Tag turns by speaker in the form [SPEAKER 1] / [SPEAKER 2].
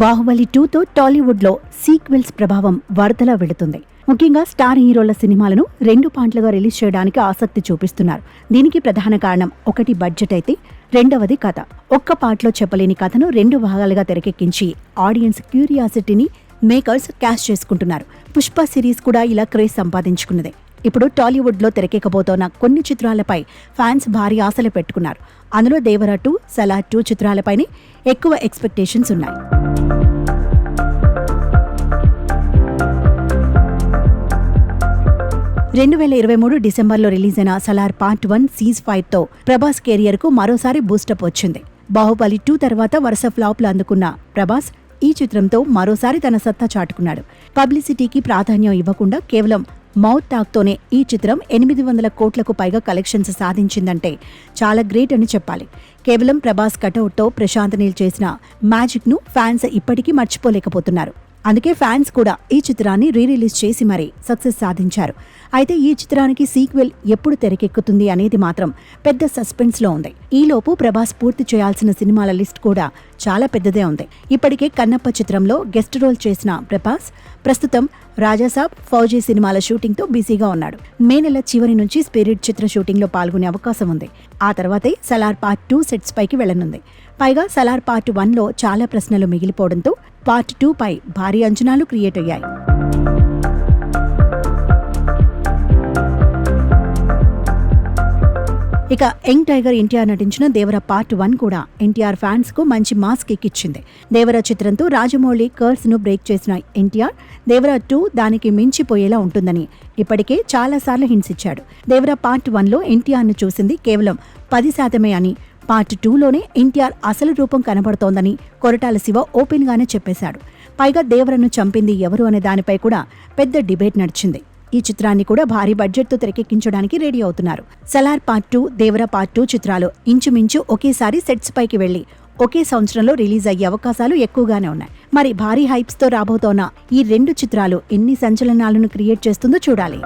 [SPEAKER 1] బాహుబలి 2తో టాలీవుడ్లో సీక్వెల్స్ ప్రభావం వరదలా వెళుతుంది. ముఖ్యంగా స్టార్ హీరోల సినిమాలను 2 పార్ట్లుగా రిలీజ్ చేయడానికి ఆసక్తి చూపిస్తున్నారు. దీనికి ప్రధాన కారణం ఒకటి బడ్జెట్ అయితే రెండవది కథ. ఒక్క పార్ట్లో చెప్పలేని కథను 2 భాగాలుగా తెరకెక్కించి ఆడియన్స్ క్యూరియాసిటీని మేకర్స్ క్యాష్ చేసుకుంటున్నారు. పుష్ప సిరీస్ కూడా ఇలా క్రేజ్ సంపాదించుకున్నదే. ఇప్పుడు టాలీవుడ్లో తెరకెక్కబోతోన్న కొన్ని చిత్రాలపై ఫ్యాన్స్ భారీ ఆశలు పెట్టుకున్నారు. అందులో దేవరా 2, సలార్ 2 చిత్రాలపైనే ఎక్కువ ఎక్స్పెక్టేషన్స్ ఉన్నాయి. డిసెంబర్లో రిలీజ్ అయిన సలార్ పార్ట్ 1 సీజ్ ఫైట్తో ప్రభాస్ కెరియర్కు మరోసారి బూస్టప్ వచ్చింది. బాహుబలి 2 తర్వాత వరుస ఫ్లాప్లు అందుకున్న ప్రభాస్ ఈ చిత్రంతో మరోసారి తన సత్తా చాటుకున్నాడు. పబ్లిసిటీకి ప్రాధాన్యం ఇవ్వకుండా కేవలం మౌత్ టాక్తోనే ఈ చిత్రం 800 కోట్లకు పైగా కలెక్షన్స్ సాధించిందంటే చాలా గ్రేట్ అని చెప్పాలి. కేవలం ప్రభాస్ కటౌట్తో ప్రశాంత్ నీల్ చేసిన మ్యాజిక్ను ఫ్యాన్స్ ఇప్పటికీ మర్చిపోలేకపోతున్నారు. అందుకే ఫ్యాన్స్ కూడా ఈ చిత్రాన్ని రిలీజ్ చేసి మరీ సక్సెస్ సాధించారు. అయితే ఈ చిత్రానికి సీక్వెల్ ఎప్పుడు తెరకెక్కుతుంది అనేది మాత్రం పెద్ద సస్పెన్స్లో ఉంది. ఈలోపు ప్రభాస్ పూర్తి చేయాల్సిన సినిమాల లిస్ట్ కూడా చాలా పెద్దదే ఉంది. ఇప్పటికే కన్నప్ప చిత్రంలో గెస్ట్ రోల్ చేసిన ప్రభాస్ ప్రస్తుతం రాజాసాబ్, ఫౌజీ సినిమాల షూటింగ్తో బిజీగా ఉన్నాడు. మే నెల చివరి నుంచి స్పిరిట్ చిత్ర షూటింగ్లో పాల్గొనే అవకాశం ఉంది. ఆ తర్వాతే సలార్ పార్ట్ 2 సెట్స్ పైకి వెళ్లనుంది. పైగా సలార్ పార్ట్ 1లో చాలా ప్రశ్నలు మిగిలిపోవడంతో పార్ట్ 2 పై భారీ అంచనాలు క్రియేట్ అయ్యాయి. ఇక యంగ్ టైగర్ ఎన్టీఆర్ నటించిన దేవరా పార్ట్ 1 కూడా ఎన్టీఆర్ ఫ్యాన్స్ కు మంచి మాస్ కిక్ ఇచ్చింది. దేవరా చిత్రంతో రాజమౌళి కర్స్ ను బ్రేక్ చేసిన ఎన్టీఆర్ దేవరా 2 దానికి మించిపోయేలా ఉంటుందని ఇప్పటికే చాలాసార్లు హింట్స్ ఇచ్చాడు. దేవరా పార్ట్ 1లో ఎన్టీఆర్ ను చూసింది కేవలం 10% అని, పార్ట్ 2లోనే ఎన్టీఆర్ అసలు రూపం కనబడుతోందని కొరటాల శివ ఓపెన్ గానే చెప్పేశాడు. పైగా దేవరను చంపింది ఎవరు అనే దానిపై కూడా పెద్ద డిబేట్ నడిచింది. ఈ చిత్రాన్ని కూడా భారీ బడ్జెట్తో తెరకెక్కించడానికి రెడీ అవుతున్నారు. సలార్ పార్ట్ 2, దేవరా పార్ట్ 2 చిత్రాలు ఇంచుమించు ఒకేసారి సెట్స్ పైకి వెళ్లి ఒకే సంవత్సరంలో రిలీజ్ అయ్యే అవకాశాలు ఎక్కువగానే ఉన్నాయి. మరి భారీ హైప్స్ తో రాబోతోన్న ఈ 2 చిత్రాలు ఎన్ని సంచలనాలను క్రియేట్ చేస్తుందో చూడాలి.